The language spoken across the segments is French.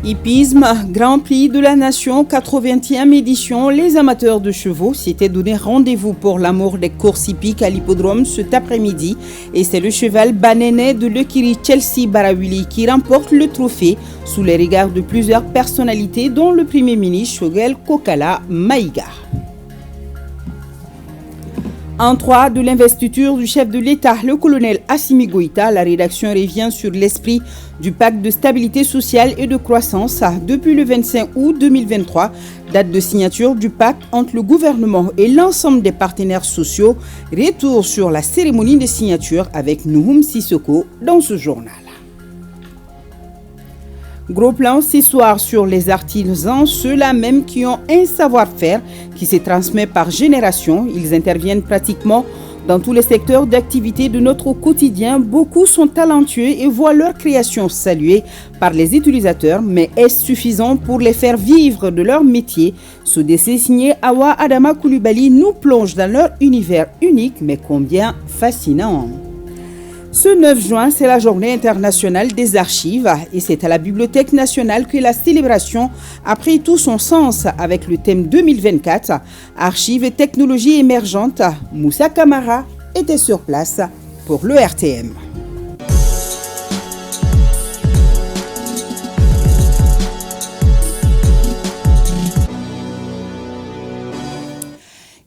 Hippisme, Grand Prix de la Nation, 80e édition. Les amateurs de chevaux s'étaient donné rendez-vous pour l'amour des courses hippiques à l'hippodrome cet après-midi. Et c'est le cheval Banene de l'écurie Chelsea Barawili qui remporte le trophée sous les regards de plusieurs personnalités, dont le Premier ministre Choguel Kokala Maïga. En 3 de l'investiture du chef de l'État, le colonel Assimi Goïta, la rédaction revient sur l'esprit du pacte de stabilité sociale et de croissance depuis le 25 août 2023, date de signature du pacte entre le gouvernement et l'ensemble des partenaires sociaux. Retour sur la cérémonie de signature avec Nouhoum Sissoko dans ce journal. Gros plan ce soir sur les artisans, ceux-là même qui ont un savoir-faire qui se transmet par génération. Ils interviennent pratiquement dans tous les secteurs d'activité de notre quotidien. Beaucoup sont talentueux et voient leur création saluée par les utilisateurs, mais est-ce suffisant pour les faire vivre de leur métier? Ce décès signé Awa Adama Koulibaly nous plonge dans leur univers unique, mais combien fascinant. Ce 9 juin, c'est la journée internationale des archives et c'est à la Bibliothèque nationale que la célébration a pris tout son sens avec le thème 2024, Archives et technologies émergentes. Moussa Kamara était sur place pour le RTM.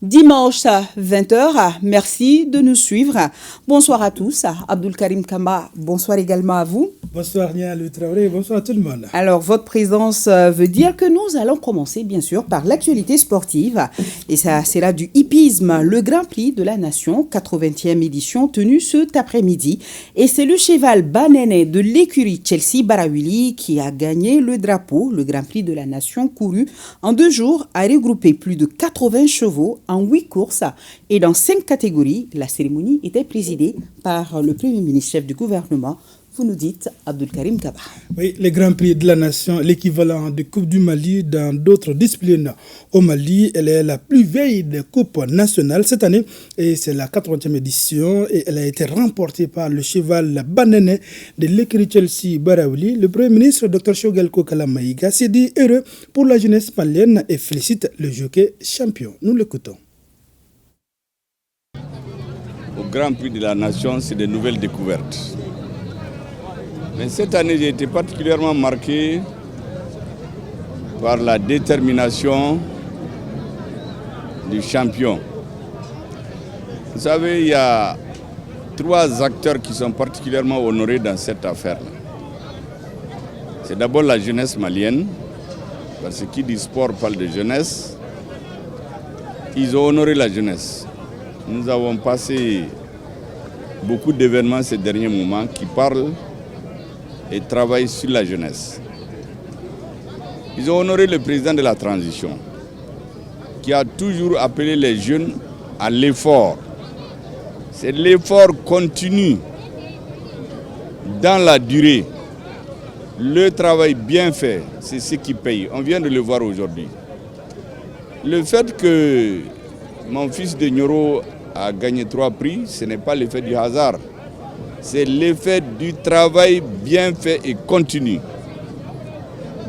Dimanche 20h, merci de nous suivre. Bonsoir à tous. Abdul Karim Kamba, bonsoir également à vous. Bonsoir Nia Le Traoré, bonsoir à tout le monde. Alors, votre présence veut dire que nous allons commencer, bien sûr, par l'actualité sportive. Et ça sera du hippisme, le Grand Prix de la Nation, 80e édition, tenue cet après-midi. Et c'est le cheval Banene de l'écurie Chelsea Barawili qui a gagné le drapeau, le Grand Prix de la Nation, couru en 2 jours, a regroupé plus de 80 chevaux en 8 courses et dans 5 catégories. La cérémonie était présidée par le Premier ministre, chef du gouvernement. Vous nous dites, Abdul Karim Kaba. Oui, le Grand Prix de la Nation, l'équivalent de Coupe du Mali dans d'autres disciplines. Au Mali, elle est la plus vieille des coupes nationales cette année et c'est la 80e édition et elle a été remportée par le cheval Banene de l'écurie Chelsea Barawili. Le Premier ministre, Dr Choguel Kokala Maïga, s'est dit heureux pour la jeunesse malienne et félicite le jockey champion. Nous l'écoutons. Au Grand Prix de la Nation, c'est de nouvelles découvertes. Mais cette année, j'ai été particulièrement marqué par la détermination du champion. Vous savez, il y a 3 acteurs qui sont particulièrement honorés dans cette affaire-là. C'est d'abord la jeunesse malienne, parce que qui dit sport parle de jeunesse. Ils ont honoré la jeunesse. Nous avons passé beaucoup d'événements ces derniers moments qui parlent et travaillent sur la jeunesse. Ils ont honoré le président de la transition, qui a toujours appelé les jeunes à l'effort. C'est l'effort continu dans la durée. Le travail bien fait, c'est ce qui paye. On vient de le voir aujourd'hui. Le fait que mon fils de Nyoro a gagné 3 prix, ce n'est pas l'effet du hasard. C'est l'effet du travail bien fait et continu.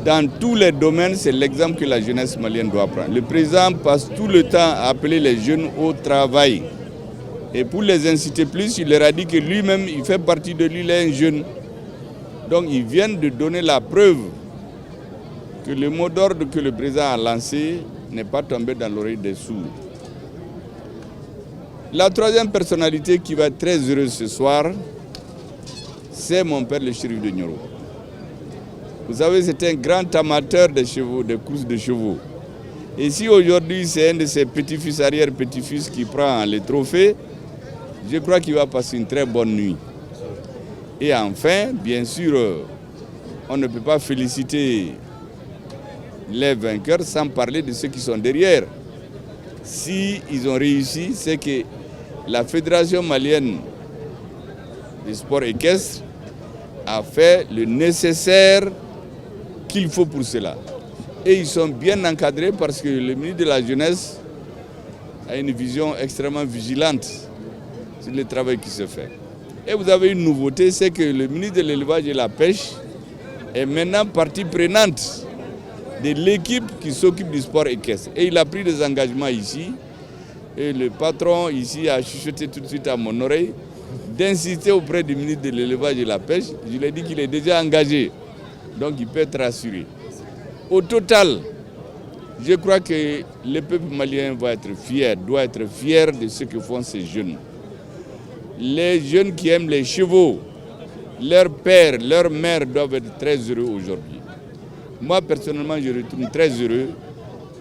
Dans tous les domaines, c'est l'exemple que la jeunesse malienne doit prendre. Le président passe tout le temps à appeler les jeunes au travail. Et pour les inciter plus, il leur a dit que lui-même, il fait partie de lui, il est un jeune. Donc ils viennent de donner la preuve que le mot d'ordre que le président a lancé n'est pas tombé dans l'oreille des sourds. La 3e personnalité qui va être très heureuse ce soir, c'est mon père, le shérif de Nyoro. Vous savez, c'est un grand amateur de chevaux, de courses de chevaux. Et si aujourd'hui, c'est un de ses petits-fils, arrière-petits-fils qui prend les trophées, je crois qu'il va passer une très bonne nuit. Et enfin, bien sûr, on ne peut pas féliciter les vainqueurs sans parler de ceux qui sont derrière. Si ils ont réussi, c'est que la Fédération malienne du sport équestre a fait le nécessaire qu'il faut pour cela. Et ils sont bien encadrés parce que le ministre de la Jeunesse a une vision extrêmement vigilante sur le travail qui se fait. Et vous avez une nouveauté, c'est que le ministre de l'Élevage et la Pêche est maintenant partie prenante de l'équipe qui s'occupe du sport équestre. Et il a pris des engagements ici. Et le patron ici a chuchoté tout de suite à mon oreille d'insister auprès du ministre de l'élevage et de la pêche. Je lui ai dit qu'il est déjà engagé. Donc il peut être rassuré. Au total, je crois que le peuple malien doit être fier de ce que font ces jeunes. Les jeunes qui aiment les chevaux, leur père, leur mère doivent être très heureux aujourd'hui. Moi, personnellement, je retourne très heureux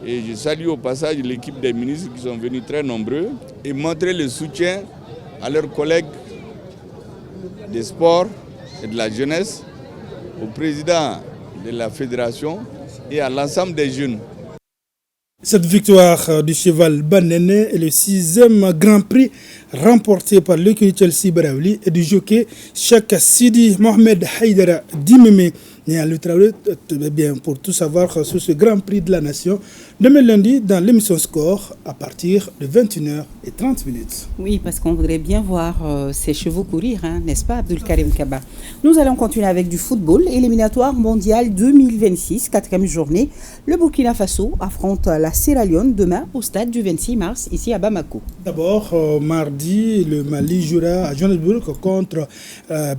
et je salue au passage l'équipe des ministres qui sont venus très nombreux et montrer le soutien à leurs collègues des sports et de la jeunesse, au président de la fédération et à l'ensemble des jeunes. Cette victoire du cheval Banene est le 6e Grand Prix remporté par l'écurie Chelsea Baraouli et du jockey Cheikh Sidi Mohamed Haïdara Dimeme. Bien, pour tout savoir sur ce Grand Prix de la Nation, demain lundi dans l'émission Score à partir de 21h30. Oui, parce qu'on voudrait bien voir ces chevaux courir, n'est-ce pas, Abdul Karim Kaba? Nous allons continuer avec du football. Éliminatoire mondial 2026, 4e journée. Le Burkina Faso affronte la Sierra Leone demain au stade du 26 mars, ici à Bamako. D'abord, mardi, le Mali jouera à Johannesburg contre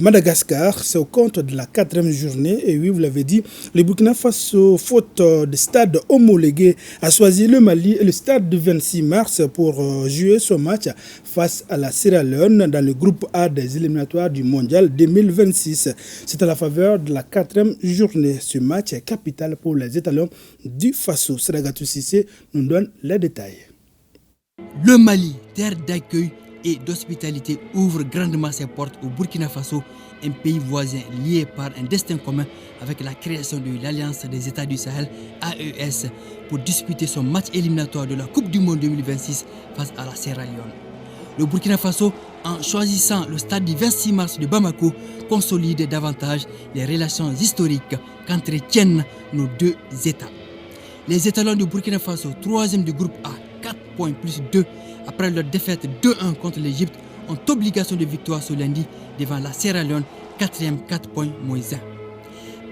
Madagascar. C'est au compte de la 4e journée. Et oui, vous l'avez dit, le Burkina Faso, faute de stade homologué, a choisi le Mali et le stade du 26 mars pour jouer son match face à la Sierra Leone dans le groupe A des éliminatoires du Mondial 2026. C'est à la faveur de la 4e journée. Ce match est capital pour les étalons du Faso. Sragatou Sissé nous donne les détails. Le Mali, terre d'accueil et d'hospitalité, ouvre grandement ses portes au Burkina Faso, un pays voisin lié par un destin commun avec la création de l'Alliance des États du Sahel, AES, pour disputer son match éliminatoire de la Coupe du Monde 2026 face à la Sierra Leone. Le Burkina Faso, en choisissant le stade du 26 mars de Bamako, consolide davantage les relations historiques qu'entretiennent nos deux États. Les étalons du Burkina Faso, 3e du groupe A, 4 points plus 2, après leur défaite 2-1 contre l'Égypte, ont obligation de victoire ce lundi devant la Sierra Leone, 4e, 4 points moins 1.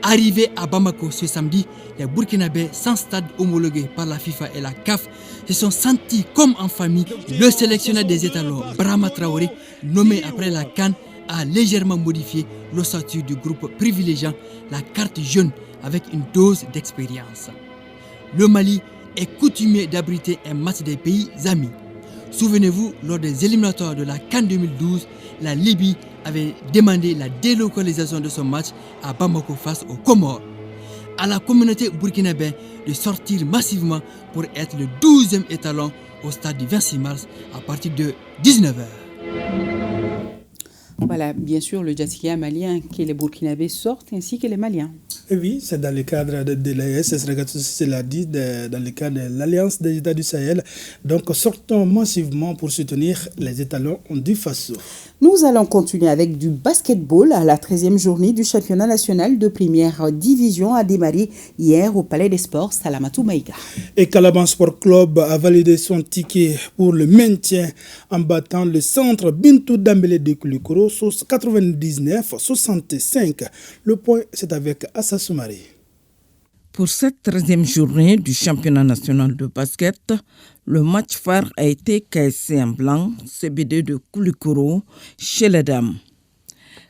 Arrivés à Bamako ce samedi, les Burkinabés, sans stade homologué par la FIFA et la CAF, se sont sentis comme en famille. Le sélectionneur des étalons, Brahma Traoré, nommé après la CAN, a légèrement modifié l'ossature du groupe privilégiant la carte jaune avec une dose d'expérience. Le Mali est coutumier d'abriter un match des pays amis. Souvenez-vous, lors des éliminatoires de la CAN 2012, la Libye avait demandé la délocalisation de son match à Bamako face aux Comores. À la communauté burkinabé de sortir massivement pour être le 12e étalon au stade du 26 mars à partir de 19h. Voilà, bien sûr, le Djassikia malien que les Burkinabés sortent ainsi que les Maliens. Et oui, c'est dans le cadre de l'AES, c'est l'a dit, dans le cadre de l'Alliance des États du Sahel. Donc, sortons massivement pour soutenir les étalons du Faso. Nous allons continuer avec du basketball. La 13e journée du championnat national de première division a démarré hier au Palais des Sports Salamatou Maïga. Et Calaban Sport Club a validé son ticket pour le maintien en battant le centre Bintou Dambélé de Koulikoro 99-65. Le point, c'est avec Assa Soumari. Pour cette 13e journée du championnat national de basket, le match phare a été KSC en blanc, CBD de Koulikoro chez les dames.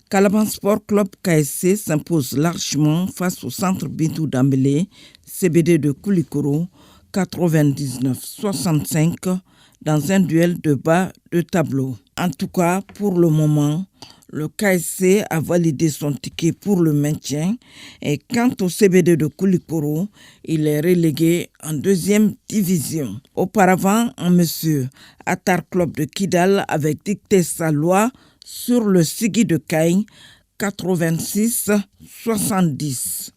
Calaban Sport Club KSC s'impose largement face au centre Bintou Dambélé, CBD de Koulikoro, 99-65 dans un duel de bas de tableau. En tout cas, pour le moment, le KSC a validé son ticket pour le maintien et quant au CBD de Koulikoro, il est relégué en 2e division. Auparavant, un monsieur Attar Club de Kidal avait dicté sa loi sur le Sigui de Caïn 86-70.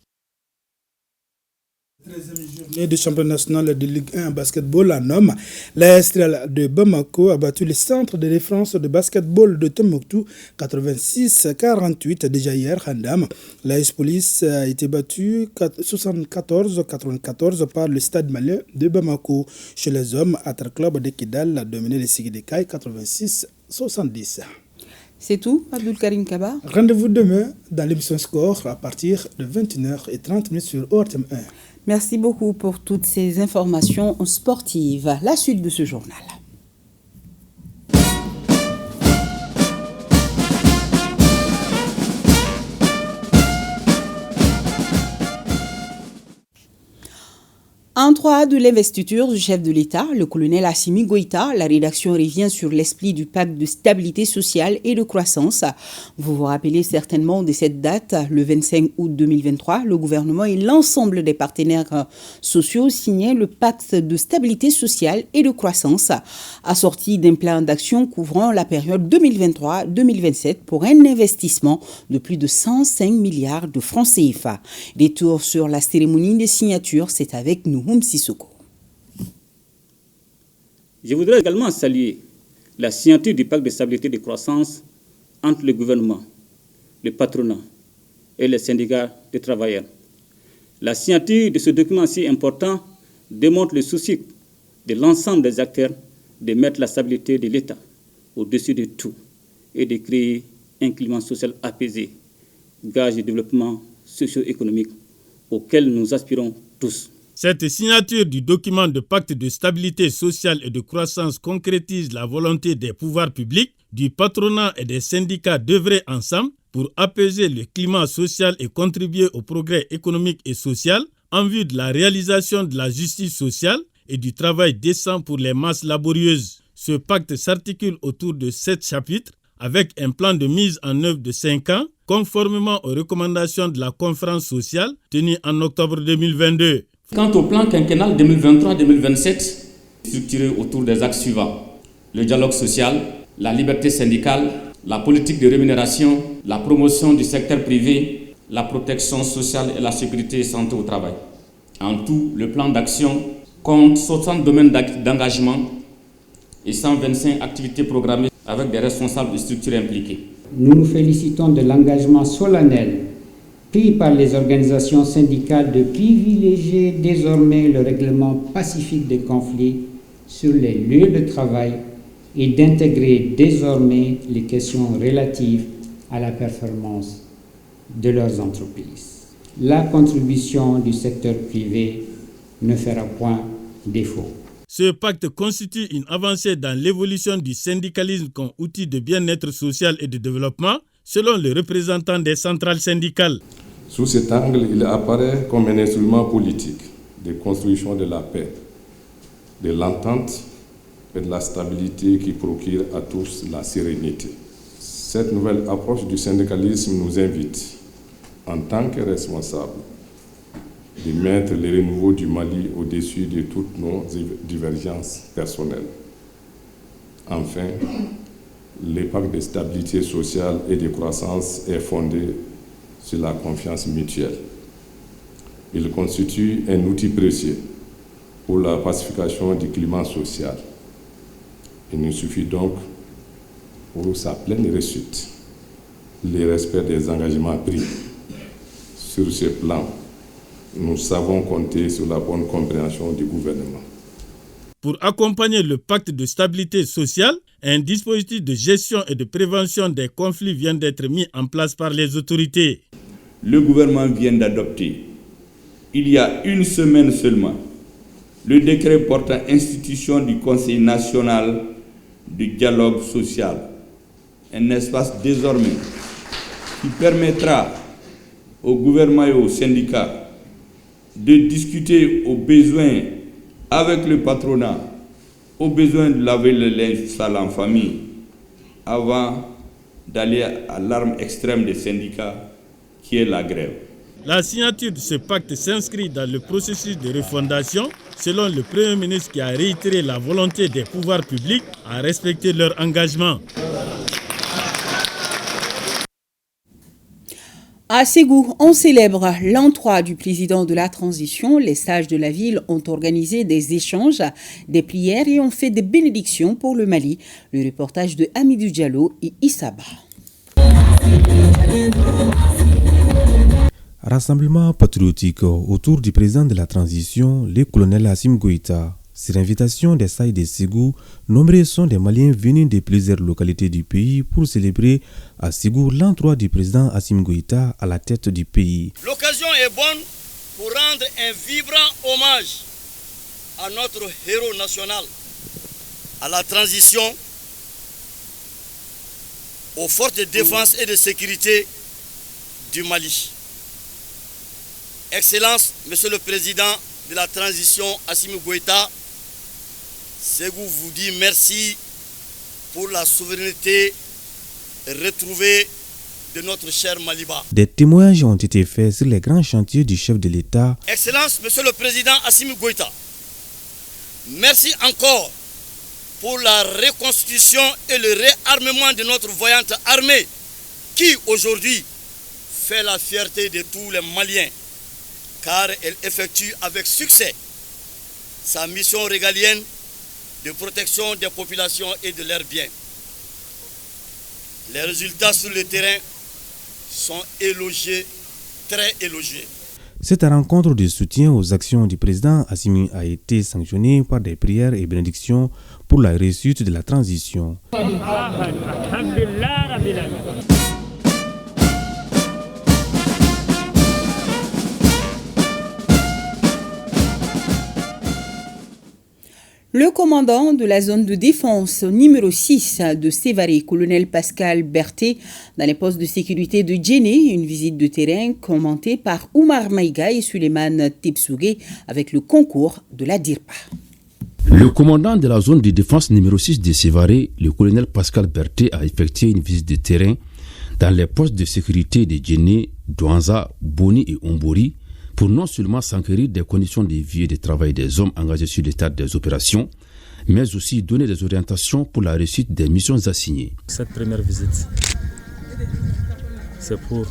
13e journée du championnat national de Ligue 1 basketball en hommes. La Estral de Bamako a battu le centre de défense de basketball de Tombouctou 86-48 déjà hier en dames. La Police a été battue 74-94 par le stade malien de Bamako. Chez les hommes, Attar Club de Kidal a dominé le Sigui de Caïn 86-70. C'est tout, Abdul Karim Kaba. Rendez-vous demain dans l'émission Score à partir de 21h30 sur ORTM 1. Merci beaucoup pour toutes ces informations sportives. La suite de ce journal. En 3 de l'investiture du chef de l'État, le colonel Assimi Goïta, la rédaction revient sur l'esprit du pacte de stabilité sociale et de croissance. Vous vous rappelez certainement de cette date, le 25 août 2023, le gouvernement et l'ensemble des partenaires sociaux signaient le pacte de stabilité sociale et de croissance, assorti d'un plan d'action couvrant la période 2023-2027 pour un investissement de plus de 105 milliards de francs CFA. Retour sur la cérémonie des signatures, c'est avec nous. Je voudrais également saluer la signature du pacte de stabilité et de croissance entre le gouvernement, le patronat et les syndicats de travailleurs. La signature de ce document si important démontre le souci de l'ensemble des acteurs de mettre la stabilité de l'État au-dessus de tout et de créer un climat social apaisé, gage de développement socio-économique auquel nous aspirons tous. Cette signature du document de pacte de stabilité sociale et de croissance concrétise la volonté des pouvoirs publics, du patronat et des syndicats d'œuvrer ensemble pour apaiser le climat social et contribuer au progrès économique et social en vue de la réalisation de la justice sociale et du travail décent pour les masses laborieuses. Ce pacte s'articule autour de 7 chapitres avec un plan de mise en œuvre de 5 ans conformément aux recommandations de la conférence sociale tenue en octobre 2022. Quant au plan quinquennal 2023-2027, structuré autour des axes suivants: le dialogue social, la liberté syndicale, la politique de rémunération, la promotion du secteur privé, la protection sociale et la sécurité et santé au travail. En tout, le plan d'action compte 60 domaines d'engagement et 125 activités programmées avec des responsables de structures impliquées. Nous nous félicitons de l'engagement solennel pris par les organisations syndicales de privilégier désormais le règlement pacifique des conflits sur les lieux de travail et d'intégrer désormais les questions relatives à la performance de leurs entreprises. La contribution du secteur privé ne fera point défaut. Ce pacte constitue une avancée dans l'évolution du syndicalisme comme outil de bien-être social et de développement, selon le représentant des centrales syndicales. Sous cet angle, il apparaît comme un instrument politique de construction de la paix, de l'entente et de la stabilité qui procure à tous la sérénité. Cette nouvelle approche du syndicalisme nous invite, en tant que responsables, de mettre le renouveau du Mali au-dessus de toutes nos divergences personnelles. Enfin, le pacte de stabilité sociale et de croissance est fondé sur la confiance mutuelle. Il constitue un outil précieux pour la pacification du climat social. Il nous suffit donc, pour sa pleine réussite, le respect des engagements pris. Sur ce plan, nous savons compter sur la bonne compréhension du gouvernement. Pour accompagner le pacte de stabilité sociale, un dispositif de gestion et de prévention des conflits vient d'être mis en place par les autorités. Le gouvernement vient d'adopter, il y a une semaine seulement, le décret portant institution du Conseil national du dialogue social, un espace désormais qui permettra au gouvernement et aux syndicats de discuter aux besoins avec le patronat, aux besoins de laver le linge sale en famille, avant d'aller à l'arme extrême des syndicats, qui est la grève. La signature de ce pacte s'inscrit dans le processus de refondation, selon le Premier ministre qui a réitéré la volonté des pouvoirs publics à respecter leur engagement. À Ségou, on célèbre l'an 3 du président de la transition. Les sages de la ville ont organisé des échanges, des prières et ont fait des bénédictions pour le Mali. Le reportage de Hamidou Diallo et Issaba. Rassemblement patriotique autour du président de la transition, le colonel Assimi Goïta. Sur invitation des Saïd de Ségou, nombreux sont des Maliens venus de plusieurs localités du pays pour célébrer à Ségou l'entrée du président Assimi Goïta à la tête du pays. L'occasion est bonne pour rendre un vibrant hommage à notre héros national, à la transition, aux forces de défense et de sécurité du Mali. Excellence, Monsieur le Président de la transition Assimi Goïta, Ségou vous dit merci pour la souveraineté retrouvée de notre cher Maliba. Des témoignages ont été faits sur les grands chantiers du chef de l'État. Excellence, Monsieur le Président Assimi Goïta, merci encore pour la reconstitution et le réarmement de notre voyante armée qui aujourd'hui fait la fierté de tous les Maliens car elle effectue avec succès sa mission régalienne de protection des populations et de leurs biens. Les résultats sur le terrain sont élogieux, très élogieux. Cette rencontre de soutien aux actions du président Assimi a été sanctionnée par des prières et bénédictions pour la réussite de la transition. Le commandant de la zone de défense numéro 6 de Sévaré, colonel Pascal Berthet, dans les postes de sécurité de Djenné, une visite de terrain commentée par Oumar Maïga et Suleiman Tebsougué avec le concours de la DIRPA. Le commandant de la zone de défense numéro 6 de Sévaré, le colonel Pascal Berthet, a effectué une visite de terrain dans les postes de sécurité de Djenné, Douanza, Boni et Ombori, pour non seulement s'enquérir des conditions de vie et de travail des hommes engagés sur l'état des opérations, mais aussi donner des orientations pour la réussite des missions assignées. Cette première visite, c'est pour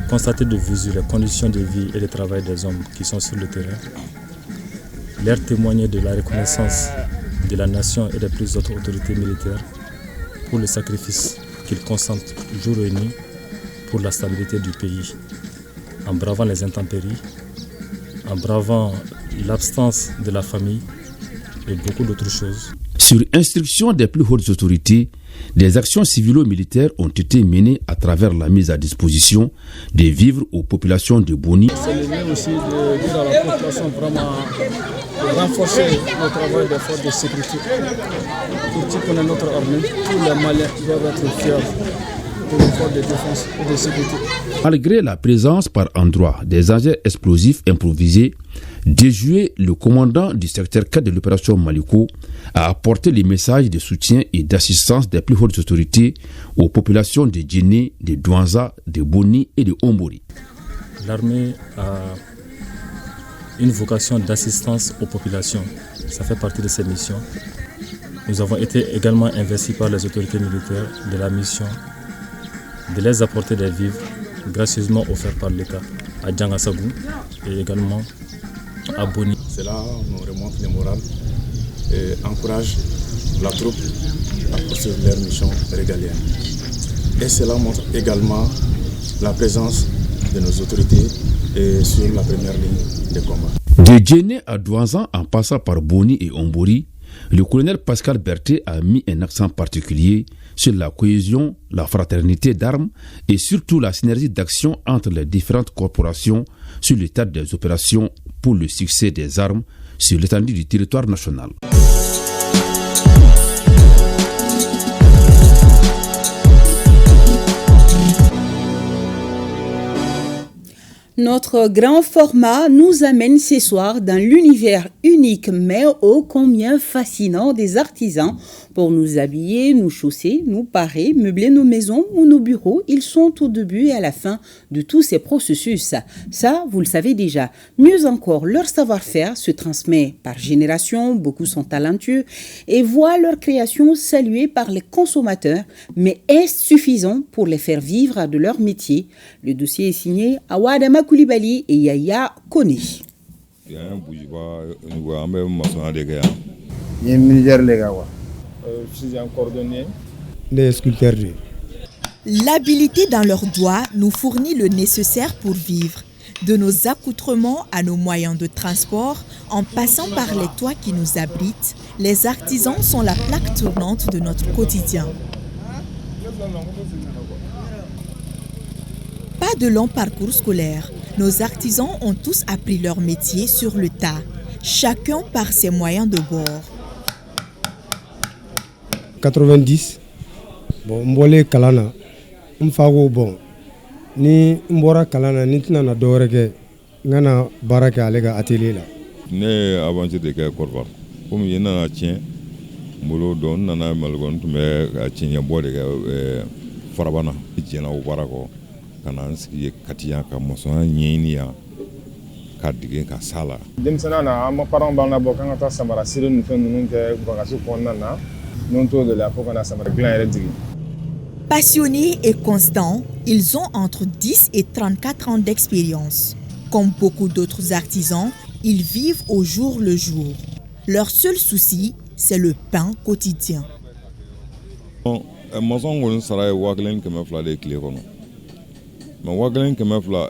constater de visu les conditions de vie et de travail des hommes qui sont sur le terrain, leur témoigner de la reconnaissance de la nation et des plus autres autorités militaires pour le sacrifice qu'ils consentent jour et nuit pour la stabilité du pays, en bravant les intempéries, en bravant l'absence de la famille et beaucoup d'autres choses. Sur instruction des plus hautes autorités, des actions civilo-militaires ont été menées à travers la mise à disposition des vivres aux populations de Boni. C'est le lieu aussi de dire à la population vraiment de renforcer le travail des forces de sécurité. Pour qui connaît notre armée, tous les Maliens doivent être fiers de nos forces de défense et de sécurité. Malgré la présence par endroits des engins explosifs improvisés, déjoué, le commandant du secteur 4 de l'opération Maliko a apporté les messages de soutien et d'assistance des plus hautes autorités aux populations de Djenné, de Douanza, de Boni et de Ombori. L'armée a une vocation d'assistance aux populations. Ça fait partie de ses missions. Nous avons été également investis par les autorités militaires de la mission de les apporter des vivres gracieusement offerts par l'État à Djangassabou et également à Boni. Cela nous remonte le moral et encourage la troupe à poursuivre leur mission régalienne. Et cela montre également la présence de nos autorités et sur la première ligne de combat. De Djenné à Douanza en passant par Boni et Ombori, le colonel Pascal Berthet a mis un accent particulier sur la cohésion, la fraternité d'armes et surtout la synergie d'action entre les différentes corporations sur l'état des opérations pour le succès des armes sur l'étendue du territoire national. Notre grand format nous amène ce soir dans l'univers unique mais ô combien fascinant des artisans. Pour nous habiller, nous chausser, nous parer, meubler nos maisons ou nos bureaux, ils sont au début et à la fin de tous ces processus. Ça, vous le savez déjà. Mieux encore, leur savoir-faire se transmet par génération, beaucoup sont talentueux et voient leur création saluée par les consommateurs. Mais est-ce suffisant pour les faire vivre de leur métier? Le dossier est signé Awadama Koulibaly et Yaya Kone. Je suis un cordonnier. Les sculpteurs. L'habilité dans leurs doigts nous fournit le nécessaire pour vivre. De nos accoutrements à nos moyens de transport, en passant par les toits qui nous abritent, les artisans sont la plaque tournante de notre quotidien. Pas de long parcours scolaire. Nos artisans ont tous appris leur métier sur le tas, chacun par ses moyens de bord. 90, bon, mbole kalana, mfago bon. Ni mbora kalana ni tina doreke ngana baraka alega atelier la. Ne avancé de ke korba. Comme yena na tien mbolo don nana malgon tume a tien bo de farabana tien na barako kana nski katia ka moson nyeni ya ka dige ka sala. Dem sana na am parent bana bo kan ta samara sire nu fen nu ke bagasu konna na non to de la pour na samara glan ere digi. Passionnés et constants, ils ont entre 10 et 34 ans d'expérience. Comme beaucoup d'autres artisans, ils vivent au jour le jour. Leur seul souci, c'est le pain quotidien. Mason sara waglen kema fla de clé kono. Mais waglen kema fla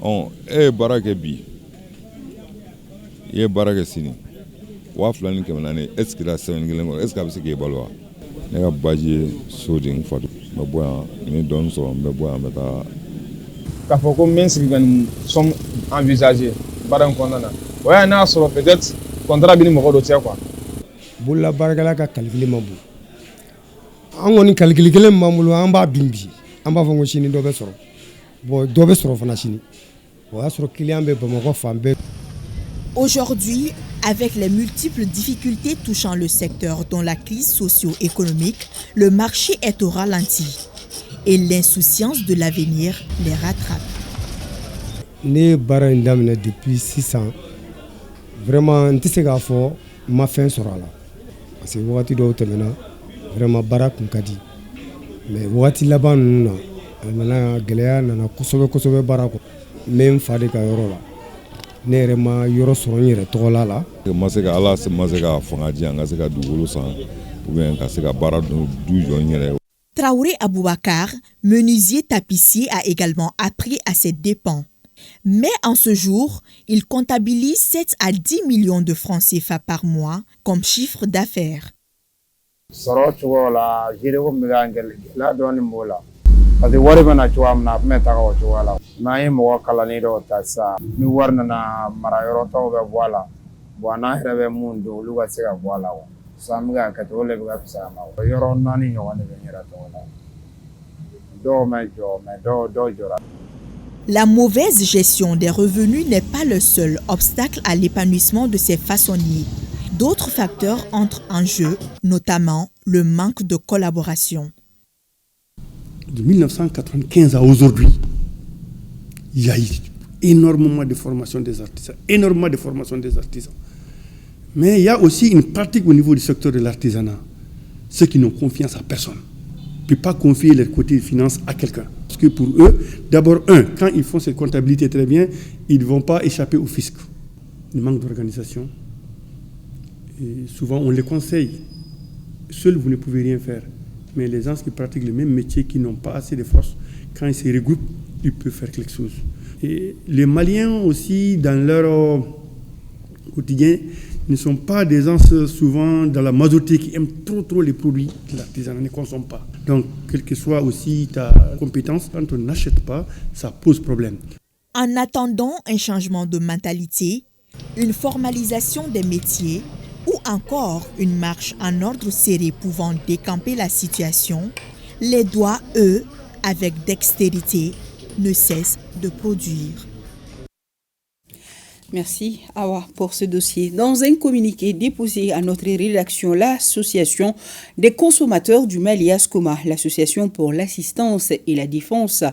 on barake bi. Ye barake sini. Wa fla ni kema nane est-ce que la semaine ngelen est-ce que abse ke balwa. Ne ka baji soding fatu me boya ni don so me boya meta ka foko men sigan som envisager baran konana waya na so peut-être contrat bi ni mo do tia quoi bulla baragala ka calculer mabu an woni calculer kelen mamulo an ba bimbi an ba fongo chini do be soro bo do be soro fana chini bo asro client be bamako fambe. Aujourd'hui, avec les multiples difficultés touchant le secteur dont la crise socio-économique, le marché est au ralenti et l'insouciance de l'avenir les rattrape. Ne bara indamne depuis 6 ans. Vraiment, ntisega fo ma fin sera là. Parce que wati do temena vraiment bara kunkadi. Mais wati laban nuna na gelea na kosobe bara ko même fade ka yoro la. Ne ma yoro soro nyere tola la. Masega ala se masega fongaji anga se ka dugolo san ou bien ka se ka bara du nyere. Traoré Aboubakar, menuisier tapissier, a également appris à ses dépens. Mais en ce jour, il comptabilise 7 à 10 millions de francs CFA par mois comme chiffre d'affaires. Parce que wari bana chuam na meta ko chuala na yi mo kala ni do tasa ni warna na marayoro to be wala bwana rebe mundo luga se ga wala wa samga ka to le ga psa ma yoro nani yo wane be nyira to la do me do jora. La mauvaise gestion des revenus n'est pas le seul obstacle à l'épanouissement de ces façonniers. D'autres facteurs entrent en jeu, notamment le manque de collaboration. De 1995 à aujourd'hui, il y a eu énormément de formation des artisans, Mais il y a aussi une pratique au niveau du secteur de l'artisanat. Ceux qui n'ont confiance à personne ne peuvent pas confier leur côté de finance à quelqu'un. Parce que pour eux, d'abord, quand ils font cette comptabilité très bien, ils ne vont pas échapper au fisc. Il manque d'organisation. Et souvent, on les conseille. Seuls, vous ne pouvez rien faire. Mais les gens qui pratiquent le même métier, qui n'ont pas assez de force, quand ils se regroupent, ils peuvent faire quelque chose. Et les Maliens aussi, dans leur quotidien, ne sont pas des gens souvent dans la majorité qui aiment trop les produits que l'artisanat ne consomme pas. Donc, quelle que soit aussi ta compétence, quand on n'achète pas, ça pose problème. En attendant un changement de mentalité, une formalisation des métiers, ou encore une marche en ordre serré pouvant décamper la situation, les doigts, eux, avec dextérité, ne cessent de produire. Merci Awa pour ce dossier. Dans un communiqué déposé à notre rédaction, l'Association des consommateurs du Mali, ASCOMA, l'Association pour l'assistance et la défense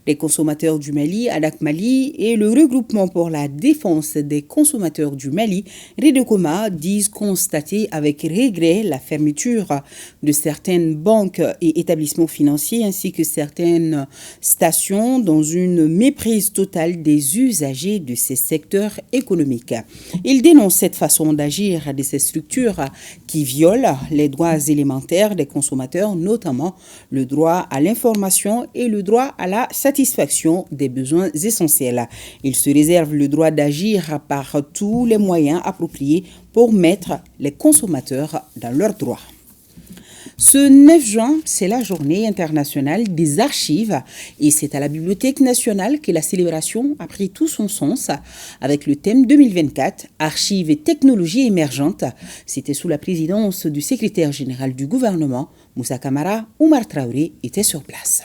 des consommateurs du Mali, ADAC Mali, et le Regroupement pour la défense des consommateurs du Mali, REDECOMA, disent constater avec regret la fermeture de certaines banques et établissements financiers ainsi que certaines stations dans une méprise totale des usagers de ces secteurs économique. Il dénonce cette façon d'agir de ces structures qui violent les droits élémentaires des consommateurs, notamment le droit à l'information et le droit à la satisfaction des besoins essentiels. Il se réserve le droit d'agir par tous les moyens appropriés pour mettre les consommateurs dans leurs droits. Ce 9 juin, c'est la journée internationale des archives et c'est à la Bibliothèque nationale que la célébration a pris tout son sens avec le thème 2024, Archives et technologies émergentes. C'était sous la présidence du secrétaire général du gouvernement, Moussa Camara. Oumar Traoré était sur place.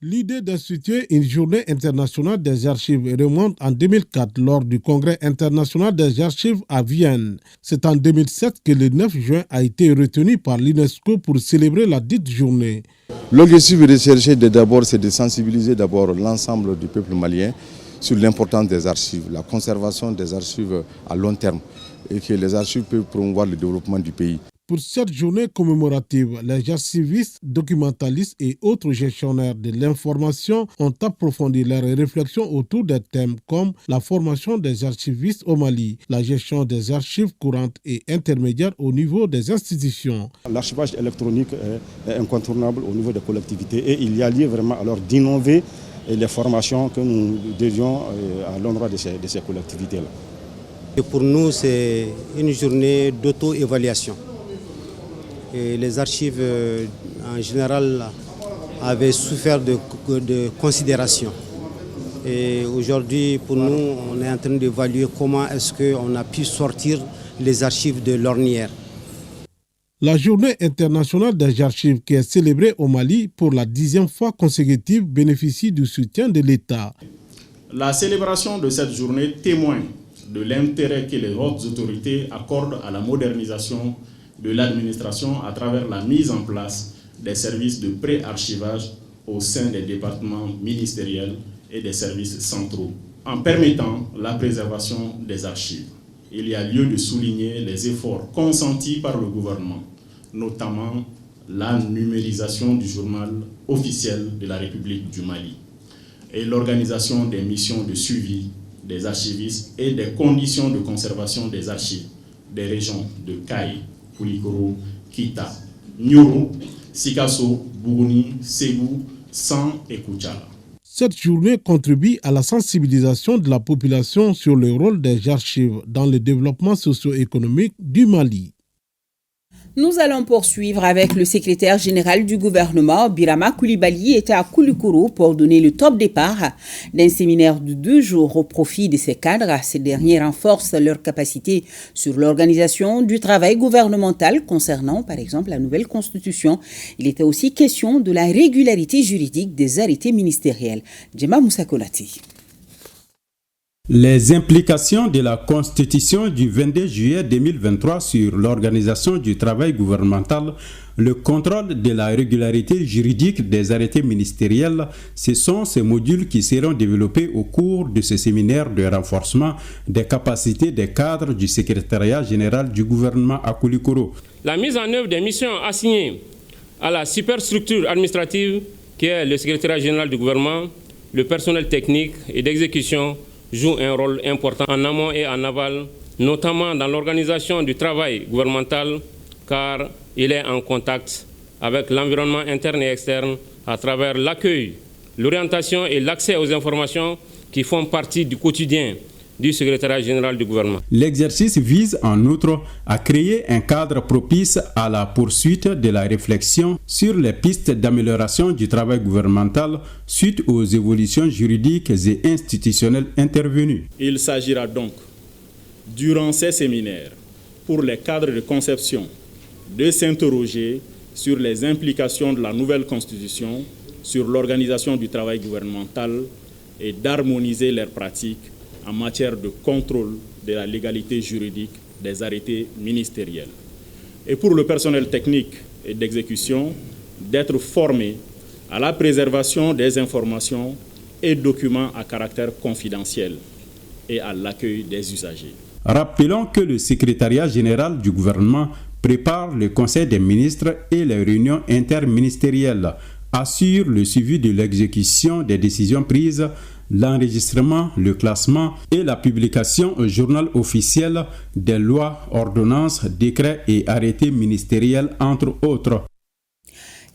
L'idée d'instituer une journée internationale des archives remonte en 2004 lors du Congrès international des archives à Vienne. C'est en 2007 que le 9 juin a été retenu par l'UNESCO pour célébrer la dite journée. L'objectif recherché d'abord, c'est de sensibiliser d'abord l'ensemble du peuple malien sur l'importance des archives, la conservation des archives à long terme et que les archives peuvent promouvoir le développement du pays. Pour cette journée commémorative, les archivistes, documentalistes et autres gestionnaires de l'information ont approfondi leurs réflexions autour des thèmes comme la formation des archivistes au Mali, la gestion des archives courantes et intermédiaires au niveau des institutions. L'archivage électronique est incontournable au niveau des collectivités et il y a lieu vraiment alors d'innover les formations que nous dédions à l'endroit de ces collectivités-là. Et pour nous, c'est une journée d'auto-évaluation. Et les archives, en général, avaient souffert de considération. Et aujourd'hui, pour nous, on est en train d'évaluer comment est-ce qu'on a pu sortir les archives de l'ornière. La journée internationale des archives qui est célébrée au Mali pour la 10e fois consécutive bénéficie du soutien de l'État. La célébration de cette journée témoigne de l'intérêt que les hautes autorités accordent à la modernisation de l'administration à travers la mise en place des services de pré-archivage au sein des départements ministériels et des services centraux, en permettant la préservation des archives. Il y a lieu de souligner les efforts consentis par le gouvernement, notamment la numérisation du journal officiel de la République du Mali et l'organisation des missions de suivi des archivistes et des conditions de conservation des archives des régions de Kaï, Koulikoro, Kita, Nyoro, Sikasso, Bougouni, Ségou, San et Koutiala. Cette journée contribue à la sensibilisation de la population sur le rôle des archives dans le développement socio-économique du Mali. Nous allons poursuivre avec le secrétaire général du gouvernement, Birama Koulibaly, était à Koulikoro pour donner le top départ d'un séminaire de 2 jours au profit de ces cadres. Ces derniers renforcent leur capacité sur l'organisation du travail gouvernemental concernant, par exemple, la nouvelle constitution. Il était aussi question de la régularité juridique des arrêtés ministériels. Djema Moussa Konati. Les implications de la Constitution du 22 juillet 2023 sur l'organisation du travail gouvernemental, le contrôle de la régularité juridique des arrêtés ministériels, ce sont ces modules qui seront développés au cours de ce séminaire de renforcement des capacités des cadres du secrétariat général du gouvernement à Koulikoro. La mise en œuvre des missions assignées à la superstructure administrative qui est le secrétariat général du gouvernement, le personnel technique et d'exécution joue un rôle important en amont et en aval, notamment dans l'organisation du travail gouvernemental, car il est en contact avec l'environnement interne et externe à travers l'accueil, l'orientation et l'accès aux informations qui font partie du quotidien du secrétariat général du gouvernement. L'exercice vise en outre à créer un cadre propice à la poursuite de la réflexion sur les pistes d'amélioration du travail gouvernemental suite aux évolutions juridiques et institutionnelles intervenues. Il s'agira donc, durant ces séminaires, pour les cadres de conception, de s'interroger sur les implications de la nouvelle constitution, sur l'organisation du travail gouvernemental et d'harmoniser leurs pratiques en matière de contrôle de la légalité juridique des arrêtés ministériels. Et pour le personnel technique et d'exécution, d'être formé à la préservation des informations et documents à caractère confidentiel et à l'accueil des usagers. Rappelons que le secrétariat général du gouvernement prépare le Conseil des ministres et les réunions interministérielles assure le suivi de l'exécution des décisions prises, l'enregistrement, le classement et la publication au journal officiel des lois, ordonnances, décrets et arrêtés ministériels, entre autres.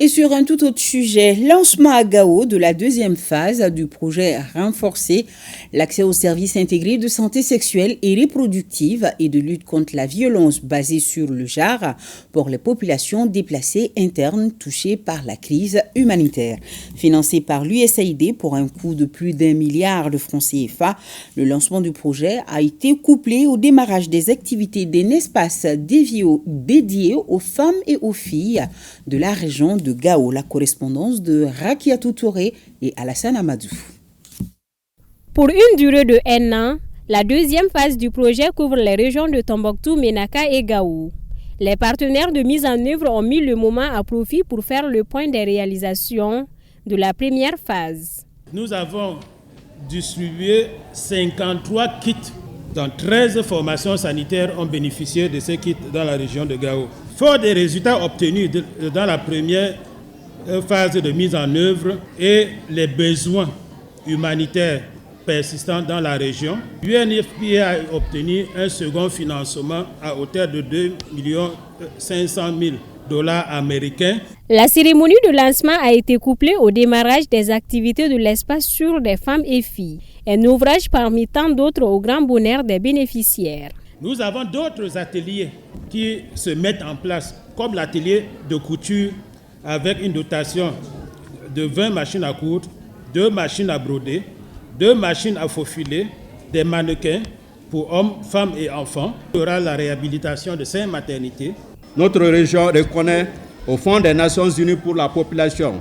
Et sur un tout autre sujet, lancement à Gao de la deuxième phase du projet Renforcer l'accès aux services intégrés de santé sexuelle et reproductive et de lutte contre la violence basée sur le genre pour les populations déplacées internes touchées par la crise humanitaire. Financé par l'USAID pour un coût de plus d'1 milliard de francs CFA, le lancement du projet a été couplé au démarrage des activités d'un espace dédié aux femmes et aux filles de la région de Gao, la correspondance de Rakiatou Touré et Alassane Amadou. Pour une durée de 1 an, la deuxième phase du projet couvre les régions de Tombouctou, Ménaka et Gao. Les partenaires de mise en œuvre ont mis le moment à profit pour faire le point des réalisations de la première phase. Nous avons distribué 53 kits dans 13 formations sanitaires ont bénéficié de ces kits dans la région de Gao. Fort des résultats obtenus dans la première phase de mise en œuvre et les besoins humanitaires persistants dans la région, l'UNFPA a obtenu un second financement à hauteur de 2 500 000 $ américains. La cérémonie de lancement a été couplée au démarrage des activités de l'espace sur des femmes et filles, un ouvrage parmi tant d'autres au grand bonheur des bénéficiaires. Nous avons d'autres ateliers qui se mettent en place, comme l'atelier de couture avec une dotation de 20 machines à coudre, 2 machines à broder, 2 machines à faufiler, des mannequins pour hommes, femmes et enfants. Il y aura la réhabilitation de 5 maternités. Notre région reconnaît au Fonds des Nations Unies pour la population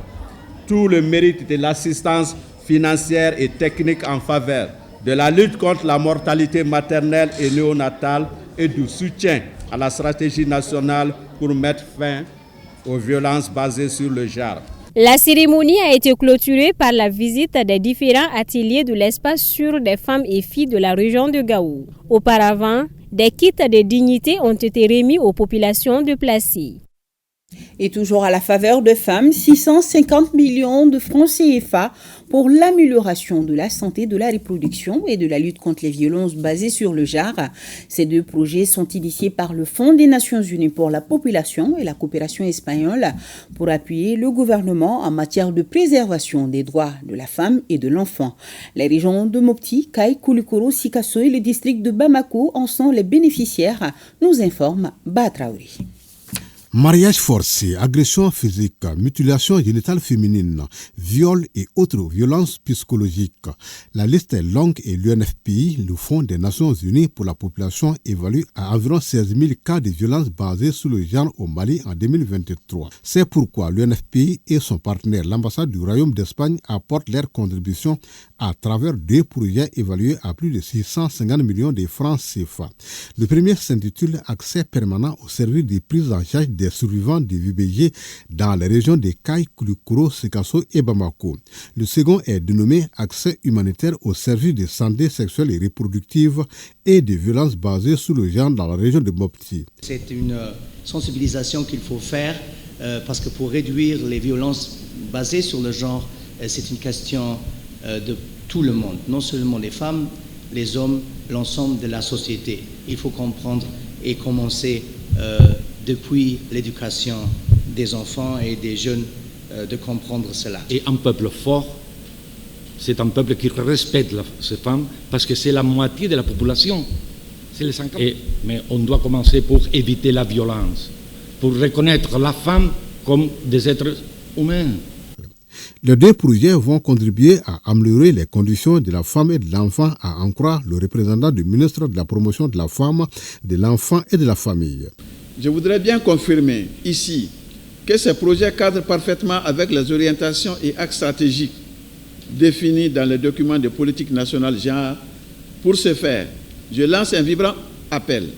tout le mérite de l'assistance financière et technique en faveur de la lutte contre la mortalité maternelle et néonatale et du soutien à la stratégie nationale pour mettre fin aux violences basées sur le genre. La cérémonie a été clôturée par la visite des différents ateliers de l'espace sur des femmes et filles de la région de Gao. Auparavant, des kits de dignité ont été remis aux populations déplacées. Et toujours à la faveur de femmes, 650 millions de francs CFA pour l'amélioration de la santé de la reproduction et de la lutte contre les violences basées sur le genre. Ces 2 projets sont initiés par le Fonds des Nations Unies pour la population et la coopération espagnole pour appuyer le gouvernement en matière de préservation des droits de la femme et de l'enfant. Les régions de Mopti, Kaï, Koulikoro, Sikasso et le district de Bamako en sont les bénéficiaires, nous informe Batraouri. Mariage forcé, agression physique, mutilation génitale féminine, viol et autres violences psychologiques. La liste est longue et l'UNFPI, le Fonds des Nations Unies pour la population, évalue à environ 16 000 cas de violences basées sur le genre au Mali en 2023. C'est pourquoi l'UNFPI et son partenaire, l'ambassade du Royaume d'Espagne, apportent leur contribution à travers 2 projets évalués à plus de 650 millions de francs CFA. Le premier s'intitule « Accès permanent au service de prise en charge des survivants de VBG dans les régions de Kaï, Koulikoro, Sikasso et Bamako. Le second est dénommé « Accès humanitaire au service de santé sexuelle et reproductive et de violences basées sur le genre dans la région de Mopti ». C'est une sensibilisation qu'il faut faire parce que pour réduire les violences basées sur le genre, c'est une question de tout le monde, non seulement les femmes, les hommes, l'ensemble de la société. Il faut comprendre et commencer depuis l'éducation des enfants et des jeunes de comprendre cela. Et un peuple fort, c'est un peuple qui respecte ces femmes parce que c'est la moitié de la population. C'est les 50. Mais on doit commencer pour éviter la violence, pour reconnaître la femme comme des êtres humains. Les 2 projets vont contribuer à améliorer les conditions de la femme et de l'enfant, à en croire le représentant du ministre de la Promotion de la Femme, de l'Enfant et de la Famille. Je voudrais bien confirmer ici que ces projets cadrent parfaitement avec les orientations et axes stratégiques définis dans le document de politique nationale genre. Pour ce faire, je lance un vibrant appel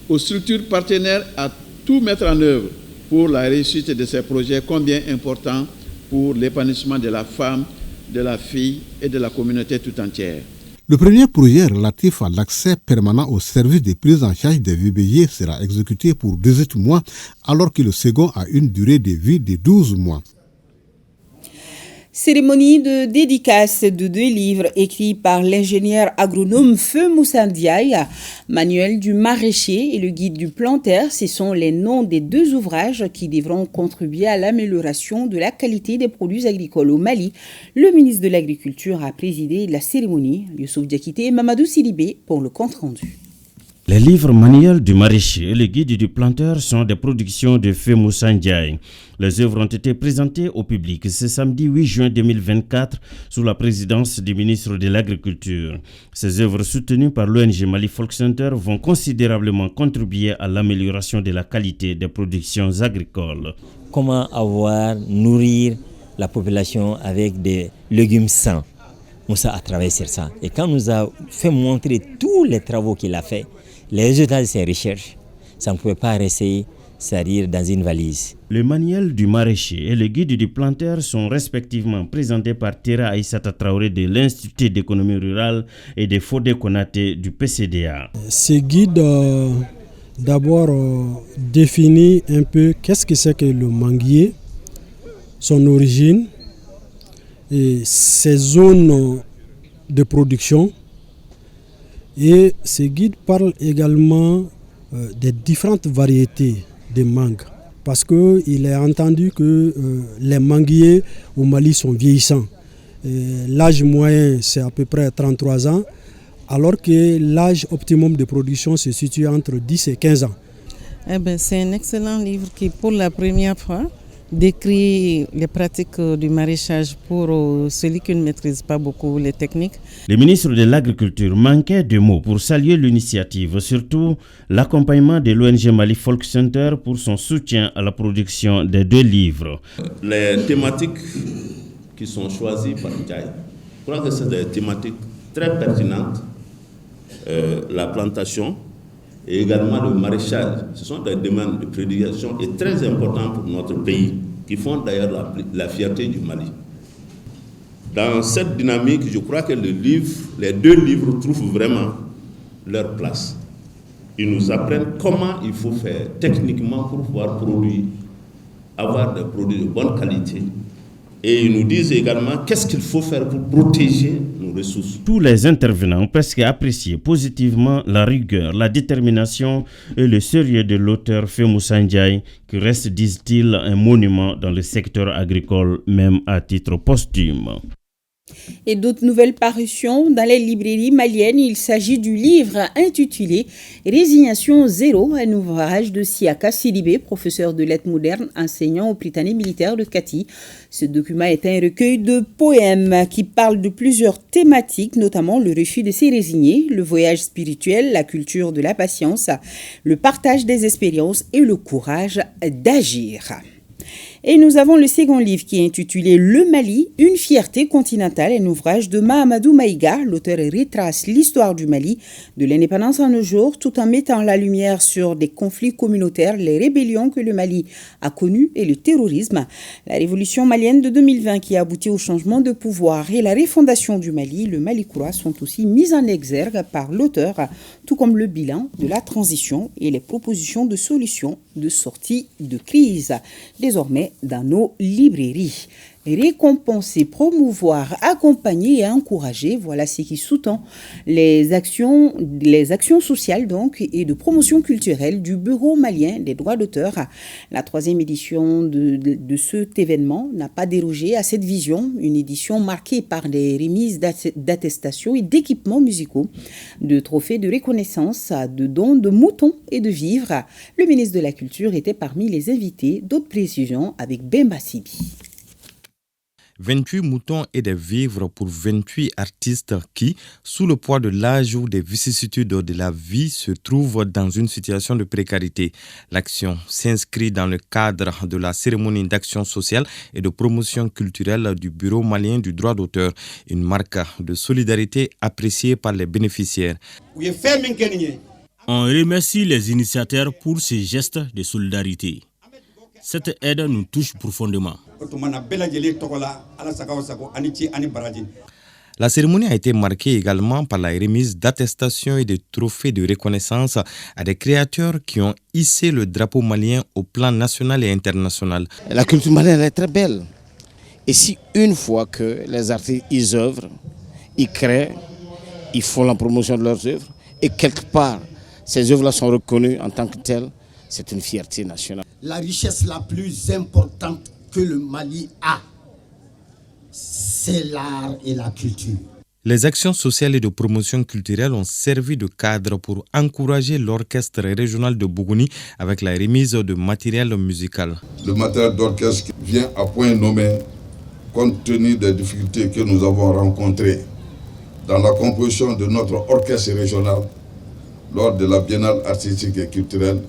aux structures partenaires à tout mettre en œuvre pour la réussite de ces projets combien importants pour l'épanouissement de la femme, de la fille et de la communauté tout entière. Le premier projet relatif à l'accès permanent au service de prise en charge des VBG sera exécuté pour 18 mois, alors que le second a une durée de vie de 12 mois. Cérémonie de dédicace de 2 livres écrits par l'ingénieur agronome Feu Moussa Ndiaye, Manuel du maraîcher et le guide du planteur. Ce sont les noms des 2 ouvrages qui devront contribuer à l'amélioration de la qualité des produits agricoles au Mali. Le ministre de l'Agriculture a présidé la cérémonie. Youssouf Diakité et Mamadou Sidibé pour le compte-rendu. Les livres manuels du maraîcher et le guide du planteur sont des productions de Feu Moussa Ndiaye. Les œuvres ont été présentées au public ce samedi 8 juin 2024 sous la présidence du ministre de l'Agriculture. Ces œuvres soutenues par l'ONG Mali Folk Center vont considérablement contribuer à l'amélioration de la qualité des productions agricoles. Comment nourrir la population avec des légumes sains? Moussa a travaillé sur ça. Et quand nous a fait montrer tous les travaux qu'il a fait, les résultats de ses recherches, ça ne pouvait pas rester, c'est-à-dire dans une valise. Le manuel du maraîcher et le guide du planteur sont respectivement présentés par Tera Aïssata Traoré de l'Institut d'économie rurale et de Fodé Konaté du PCDA. Ces guides d'abord définit un peu qu'est-ce que c'est que le manguier, son origine, et ses zones de production. Et ces guides parlent également des différentes variétés de mangues. Parce qu'il est entendu que les manguiers au Mali sont vieillissants. L'âge moyen, c'est à peu près 33 ans, alors que l'âge optimum de production se situe entre 10 et 15 ans. C'est un excellent livre qui, pour la première fois, décrit les pratiques du maraîchage pour celui qui ne maîtrise pas beaucoup les techniques. Le ministre de l'Agriculture manquait de mots pour saluer l'initiative, surtout l'accompagnement de l'ONG Mali Folk Center pour son soutien à la production des 2 livres. Les thématiques qui sont choisies par Ndiaye, je crois que c'est des thématiques très pertinentes. La plantation et également le maraîchage, ce sont des domaines de prédication et très importants pour notre pays, qui font d'ailleurs la fierté du Mali. Dans cette dynamique, je crois que les 2 livres trouvent vraiment leur place. Ils nous apprennent comment il faut faire techniquement pour pouvoir avoir des produits de bonne qualité. Et ils nous disent également qu'est-ce qu'il faut faire pour protéger nos ressources. Tous les intervenants ont presque apprécié positivement la rigueur, la détermination et le sérieux de l'auteur Feu Moussa Ndiaye, qui reste, disent-ils, un monument dans le secteur agricole, même à titre posthume. Et d'autres nouvelles parutions dans les librairies maliennes. Il s'agit du livre intitulé Résignation zéro, un ouvrage de Siaka Sidibé, professeur de lettres modernes, enseignant au Prytanée militaire de Kati. Ce document est un recueil de poèmes qui parle de plusieurs thématiques, notamment le refus de se résigner, le voyage spirituel, la culture de la patience, le partage des expériences et le courage d'agir. Et nous avons le second livre qui est intitulé Le Mali, une fierté continentale, un ouvrage de Mahamadou Maïga. L'auteur retrace l'histoire du Mali, de l'indépendance à nos jours, tout en mettant la lumière sur des conflits communautaires, les rébellions que le Mali a connues et le terrorisme. La révolution malienne de 2020 qui a abouti au changement de pouvoir et la refondation du Mali, le Mali Koura, sont aussi mises en exergue par l'auteur, tout comme le bilan de la transition et les propositions de solutions de sortie de crise. Désormais, dans nos librairies. Récompenser, promouvoir, accompagner et encourager, voilà ce qui sous-tend les actions sociales donc et de promotion culturelle du Bureau malien des droits d'auteur. La 3e édition de cet événement n'a pas dérogé à cette vision, une édition marquée par des remises d'attestations et d'équipements musicaux, de trophées de reconnaissance, de dons de moutons et de vivres. Le ministre de la Culture était parmi les invités. D'autres précisions avec Bemba Sibi. 28 moutons et des vivres pour 28 artistes qui, sous le poids de l'âge ou des vicissitudes de la vie, se trouvent dans une situation de précarité. L'action s'inscrit dans le cadre de la cérémonie d'action sociale et de promotion culturelle du Bureau malien du droit d'auteur, une marque de solidarité appréciée par les bénéficiaires. On remercie les initiateurs pour ces gestes de solidarité. Cette aide nous touche profondément. La cérémonie a été marquée également par la remise d'attestations et de trophées de reconnaissance à des créateurs qui ont hissé le drapeau malien au plan national et international. La culture malienne est très belle. Et si une fois que les artistes ils œuvrent, ils créent, ils font la promotion de leurs œuvres, et quelque part, ces œuvres-là sont reconnues en tant que telles, c'est une fierté nationale. La richesse la plus importante que le Mali a, c'est l'art et la culture. Les actions sociales et de promotion culturelle ont servi de cadre pour encourager l'orchestre régional de Bougouni avec la remise de matériel musical. Le matériel d'orchestre vient à point nommé compte tenu des difficultés que nous avons rencontrées dans la composition de notre orchestre régional lors de la Biennale artistique et culturelle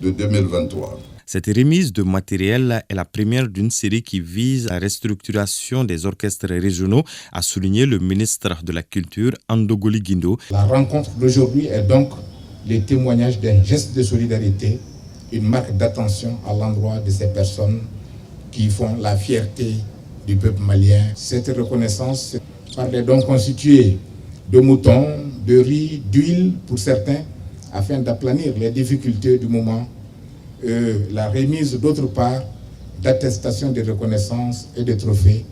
de 2023. Cette remise de matériel est la première d'une série qui vise la restructuration des orchestres régionaux, a souligné le ministre de la Culture, Andogoli Guindo. La rencontre d'aujourd'hui est donc le témoignage d'un geste de solidarité, une marque d'attention à l'endroit de ces personnes qui font la fierté du peuple malien. Cette reconnaissance par des dons constitués de moutons, de riz, d'huile pour certains, afin d'aplanir les difficultés du moment. La remise d'autre part d'attestations de reconnaissance et de trophées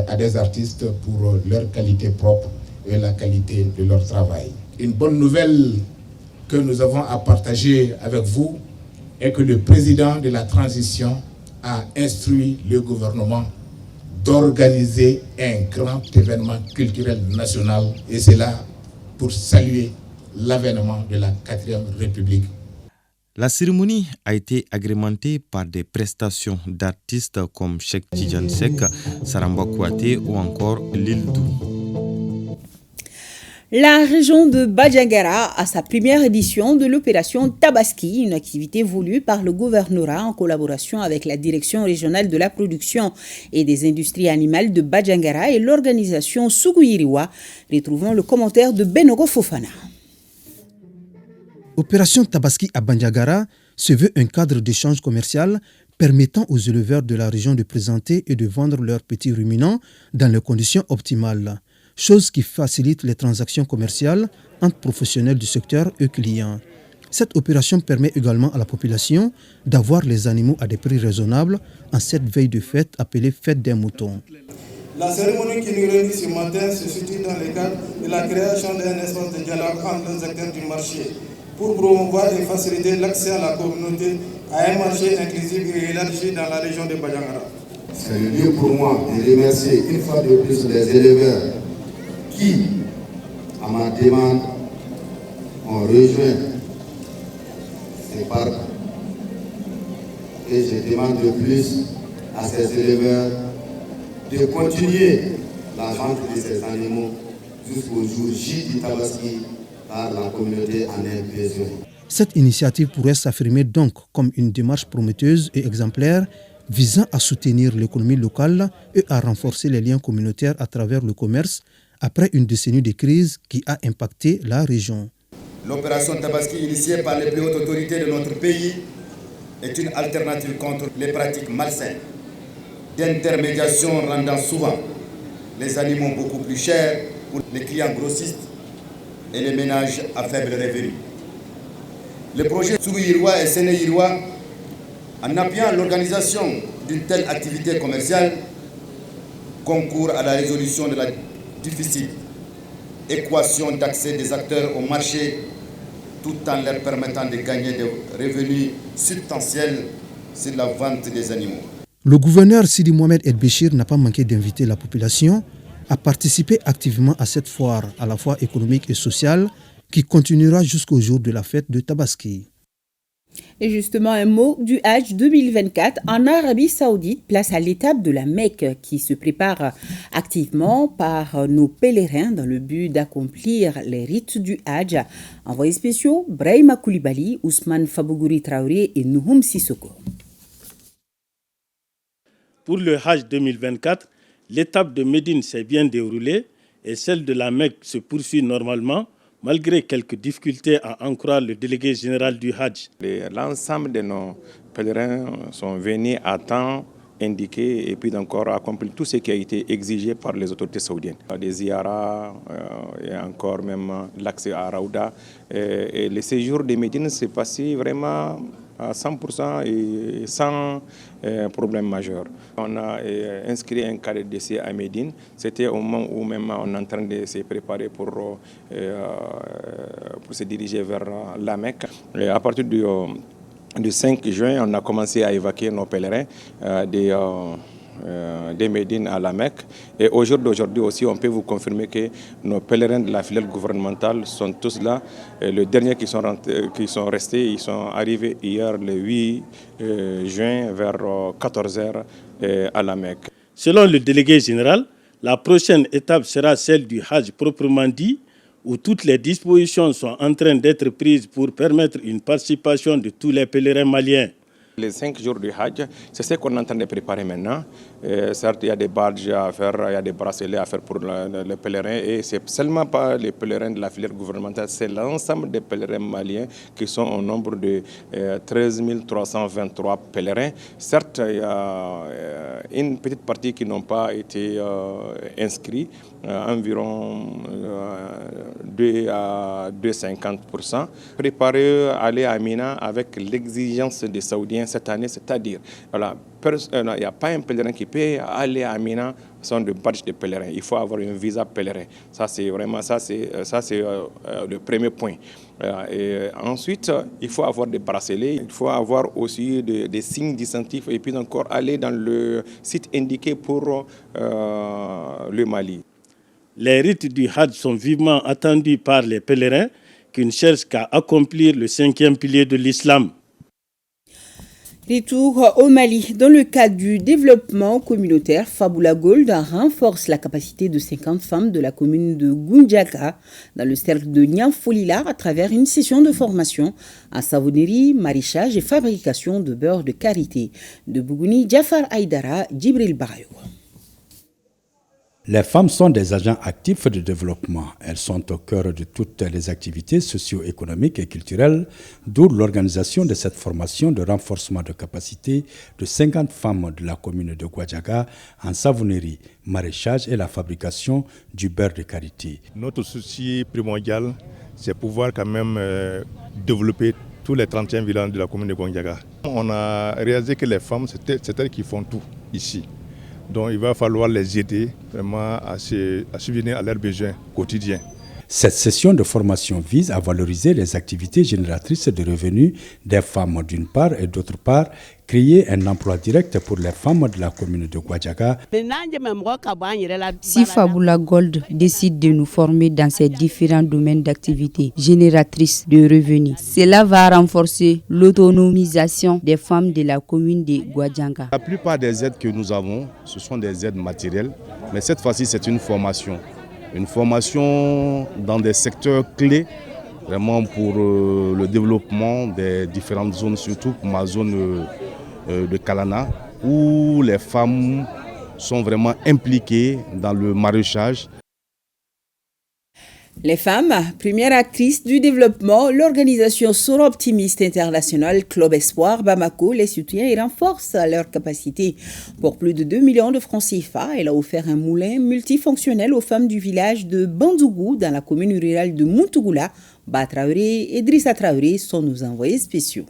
à des artistes pour leur qualité propre et la qualité de leur travail. Une bonne nouvelle que nous avons à partager avec vous est que le président de la transition a instruit le gouvernement d'organiser un grand événement culturel national, et c'est là pour saluer l'avènement de la 4e République. La cérémonie a été agrémentée par des prestations d'artistes comme Cheikh Tidjane Seck, Saramba Kouaté ou encore Lil Dou. La région de Badjangara a sa première édition de l'opération Tabaski, une activité voulue par le gouvernorat en collaboration avec la direction régionale de la production et des industries animales de Badjangara et l'organisation Sougouiriwa. Retrouvons le commentaire de Benogo Fofana. Opération Tabaski à Bandiagara se veut un cadre d'échange commercial permettant aux éleveurs de la région de présenter et de vendre leurs petits ruminants dans les conditions optimales, chose qui facilite les transactions commerciales entre professionnels du secteur et clients. Cette opération permet également à la population d'avoir les animaux à des prix raisonnables en cette veille de fête appelée Fête des moutons. La cérémonie qui nous réunit ce matin se situe dans le cadre de la création d'un espace de dialogue entre les acteurs du marché, pour promouvoir et faciliter l'accès à la communauté à un marché inclusif et élargi dans la région de Badjangara. C'est le lieu pour moi de remercier une fois de plus les éleveurs qui, à ma demande, ont rejoint ces parcs. Et je demande de plus à ces éleveurs de continuer la vente de ces animaux jusqu'au jour J du Tabaski. La communauté en a besoin. Cette initiative pourrait s'affirmer donc comme une démarche prometteuse et exemplaire visant à soutenir l'économie locale et à renforcer les liens communautaires à travers le commerce après une décennie de crise qui a impacté la région. L'opération Tabaski initiée par les plus hautes autorités de notre pays est une alternative contre les pratiques malsaines d'intermédiation rendant souvent les animaux beaucoup plus chers pour les clients grossistes et les ménages à faible revenu. Le projet Sougouiriwa et Sénéiriwa, en appuyant l'organisation d'une telle activité commerciale, concourt à la résolution de la difficile équation d'accès des acteurs au marché, tout en leur permettant de gagner des revenus substantiels sur la vente des animaux. Le gouverneur Sidi Mohamed El Béchir n'a pas manqué d'inviter la population à participer activement à cette foire, à la fois économique et sociale, qui continuera jusqu'au jour de la fête de Tabaski. Et justement, un mot du Hajj 2024 en Arabie Saoudite, place à l'étape de la Mecque qui se prépare activement par nos pèlerins dans le but d'accomplir les rites du Hajj. Envoyés spéciaux, Brahima Koulibaly, Ousmane Fabogouri Traoré et Nouhoum Sissoko. Pour le Hajj 2024, l'étape de Médine s'est bien déroulée et celle de la Mecque se poursuit normalement, malgré quelques difficultés à en croire le délégué général du Hajj. L'ensemble de nos pèlerins sont venus à temps indiqué et puis encore accomplir tout ce qui a été exigé par les autorités saoudiennes. Des ziyaras et encore même l'accès à Raouda. Et le séjour de Médine s'est passé vraiment à 100% et sans problème majeur. On a inscrit un cas de décès à Médine. C'était au moment où même on est en train de se préparer pour se diriger vers la Mecque. Et à partir du 5 juin, on a commencé à évacuer nos pèlerins des Médines à la Mecque. Et au jour d'aujourd'hui aussi, on peut vous confirmer que nos pèlerins de la filiale gouvernementale sont tous là. Et les derniers qui sont restés, ils sont arrivés hier le 8 juin vers 14h à la Mecque. Selon le délégué général, la prochaine étape sera celle du Hajj proprement dit, où toutes les dispositions sont en train d'être prises pour permettre une participation de tous les pèlerins maliens. Les 5 jours du Hajj, c'est ce qu'on est en train de préparer maintenant. Certes, il y a des badges à faire, il y a des bracelets à faire pour les pèlerins. Et ce n'est seulement pas les pèlerins de la filière gouvernementale, c'est l'ensemble des pèlerins maliens qui sont au nombre de 13 323 pèlerins. Certes, il y a une petite partie qui n'ont pas été inscrits, environ 2 à 2,50%. Préparer à aller à Mina avec l'exigence des Saoudiens cette année, c'est-à-dire, voilà, il n'y a pas un pèlerin qui peut aller à Mina sans de badge de pèlerin. Il faut avoir un visa pèlerin. Ça, c'est vraiment le premier point. Et ensuite, il faut avoir des bracelets, il faut avoir aussi des signes distinctifs et puis encore aller dans le site indiqué pour le Mali. Les rites du Hajj sont vivement attendus par les pèlerins qui ne cherchent qu'à accomplir le 5e pilier de l'islam. Retour au Mali. Dans le cadre du développement communautaire, Fabula Gold renforce la capacité de 50 femmes de la commune de Goundjaga dans le cercle de Niamfolila à travers une session de formation en savonnerie, maraîchage et fabrication de beurre de karité. De Bougouni, Jafar Aïdara, Djibril Barayo. Les femmes sont des agents actifs de développement. Elles sont au cœur de toutes les activités socio-économiques et culturelles, d'où l'organisation de cette formation de renforcement de capacité de 50 femmes de la commune de Goundjaga en savonnerie, maraîchage et la fabrication du beurre de karité. Notre souci primordial, c'est pouvoir quand même développer tous les 31 villages de la commune de Goundjaga. On a réalisé que les femmes, c'est elles qui font tout ici. Donc il va falloir les aider vraiment à subvenir à leurs besoins quotidiens. Cette session de formation vise à valoriser les activités génératrices de revenus des femmes d'une part et d'autre part, créer un emploi direct pour les femmes de la commune de Goundjaga. Si Fabula Gold décide de nous former dans ces différents domaines d'activité génératrices de revenus, cela va renforcer l'autonomisation des femmes de la commune de Goundjaga. La plupart des aides que nous avons, ce sont des aides matérielles, mais cette fois-ci c'est une formation. Une formation dans des secteurs clés, vraiment pour le développement des différentes zones, surtout pour ma zone de Kalana, où les femmes sont vraiment impliquées dans le maraîchage. Les femmes, première actrice du développement, l'organisation Sora Optimiste International Club Espoir Bamako les soutient et renforce leur capacité. Pour plus de 2 millions de francs CFA, elle a offert un moulin multifonctionnel aux femmes du village de Bandougou dans la commune rurale de Moutougoula. Ba Traoré et Idrissa Traoré sont nos envoyés spéciaux.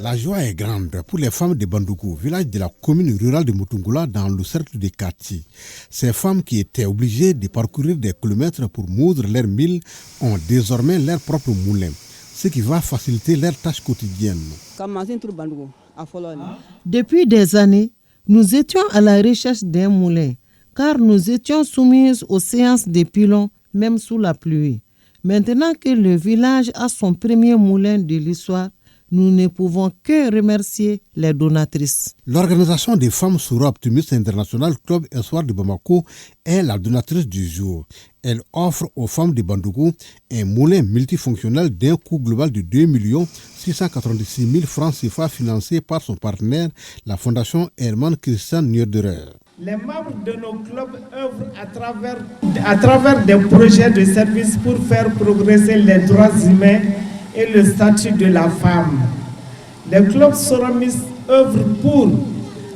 La joie est grande pour les femmes de Bandougou, village de la commune rurale de Moutougoula dans le cercle des quartiers. Ces femmes qui étaient obligées de parcourir des kilomètres pour moudre leurs milles ont désormais leur propre moulin, ce qui va faciliter leurs tâches quotidiennes. Depuis des années, nous étions à la recherche d'un moulin, car nous étions soumises aux séances des pilons, même sous la pluie. Maintenant que le village a son premier moulin de l'histoire, nous ne pouvons que remercier les donatrices. L'organisation des femmes Sora Optimiste International Club Espoir de Bamako est la donatrice du jour. Elle offre aux femmes de Bandougou un moulin multifonctionnel d'un coût global de 2 686 000 francs CFA financé par son partenaire, la fondation Hermann Christian Nierderer. Les membres de nos clubs œuvrent à travers des projets de service pour faire progresser les droits humains et le statut de la femme. Les clubs Soramis œuvrent pour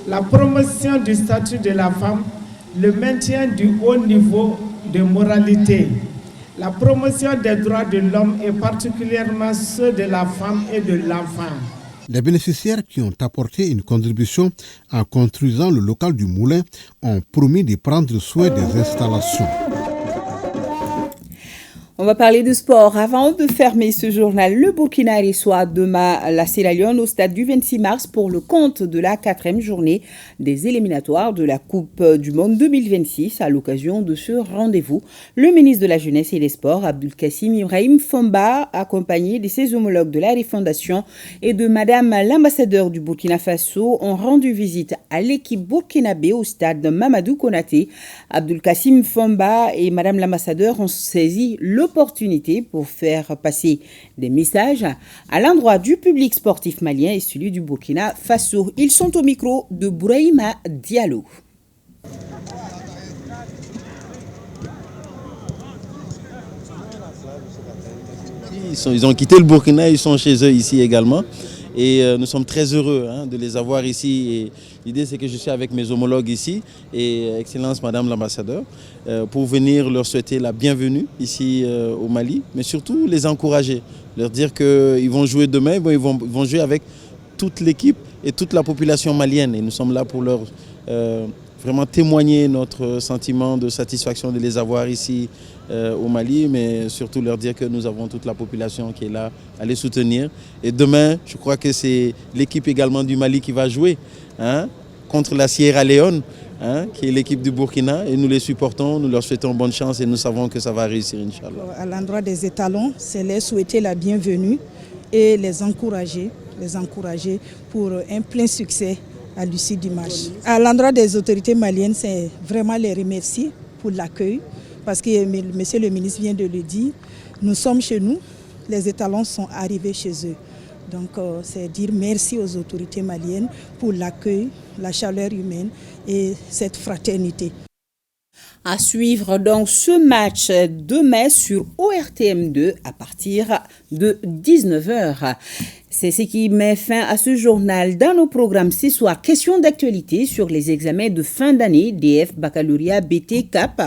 la promotion du statut de la femme, le maintien du haut niveau de moralité, la promotion des droits de l'homme et particulièrement ceux de la femme et de l'enfant. Les bénéficiaires qui ont apporté une contribution en construisant le local du moulin ont promis de prendre soin des installations. On va parler de sport. Avant de fermer ce journal, le Burkina reçoit demain la Sierra Leone au stade du 26 mars pour le compte de la 4e journée des éliminatoires de la Coupe du Monde 2026. À l'occasion de ce rendez-vous, le ministre de la Jeunesse et des Sports, Abdulkassim Ibrahim Fomba, accompagné de ses homologues de la Refondation et de Madame l'ambassadeur du Burkina Faso, ont rendu visite à l'équipe burkinabé au stade Mamadou Konaté. Abdulkassim Fomba et Madame l'ambassadeur ont saisi l'opportunité pour faire passer des messages à l'endroit du public sportif malien et celui du Burkina Faso. Ils sont au micro de Bouraïma Diallo. Ils ont quitté le Burkina, ils sont chez eux ici également. Et nous sommes très heureux de les avoir ici. Et l'idée, c'est que je suis avec mes homologues ici, et Excellence Madame l'ambassadeur, pour venir leur souhaiter la bienvenue ici au Mali, mais surtout les encourager, leur dire qu'ils vont jouer demain, ils vont jouer avec toute l'équipe et toute la population malienne. Et nous sommes là pour leur vraiment témoigner notre sentiment de satisfaction de les avoir ici au Mali, mais surtout leur dire que nous avons toute la population qui est là à les soutenir. Et demain, je crois que c'est l'équipe également du Mali qui va jouer contre la Sierra Leone, qui est l'équipe du Burkina, et nous les supportons, nous leur souhaitons bonne chance et nous savons que ça va réussir, Inch'Allah. À l'endroit des étalons, c'est les souhaiter la bienvenue et les encourager pour un plein succès à l'issue du match. À l'endroit des autorités maliennes, c'est vraiment les remercier pour l'accueil, parce que monsieur le ministre vient de le dire, nous sommes chez nous, les étalons sont arrivés chez eux. Donc c'est dire merci aux autorités maliennes pour l'accueil, la chaleur humaine et cette fraternité. À suivre donc ce match demain sur ORTM2 à partir de 19h. C'est ce qui met fin à ce journal. Dans nos programmes ce soir, question d'actualité sur les examens de fin d'année DF Baccalauréat BT CAP.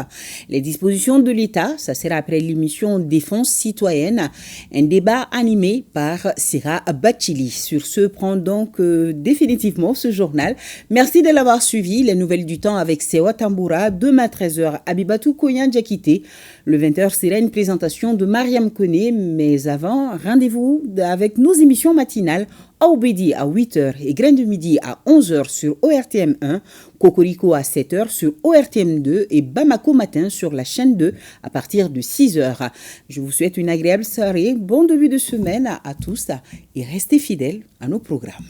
Les dispositions de l'État, ça sera après l'émission Défense citoyenne. Un débat animé par Sira Bachili. Sur ce, prend donc définitivement ce journal. Merci de l'avoir suivi. Les nouvelles du temps avec Sewa Tamboura. Demain 13h, Abibatou Koyan Djakité. Le 20h sera une présentation de Mariam Kone. Mais avant, rendez-vous avec nos émissions matinale, Aoubedi à 8h et Grain de Midi à 11h sur ORTM1, Cocorico à 7h sur ORTM2 et Bamako Matin sur la chaîne 2 à partir de 6h. Je vous souhaite une agréable soirée, bon début de semaine à tous et restez fidèles à nos programmes.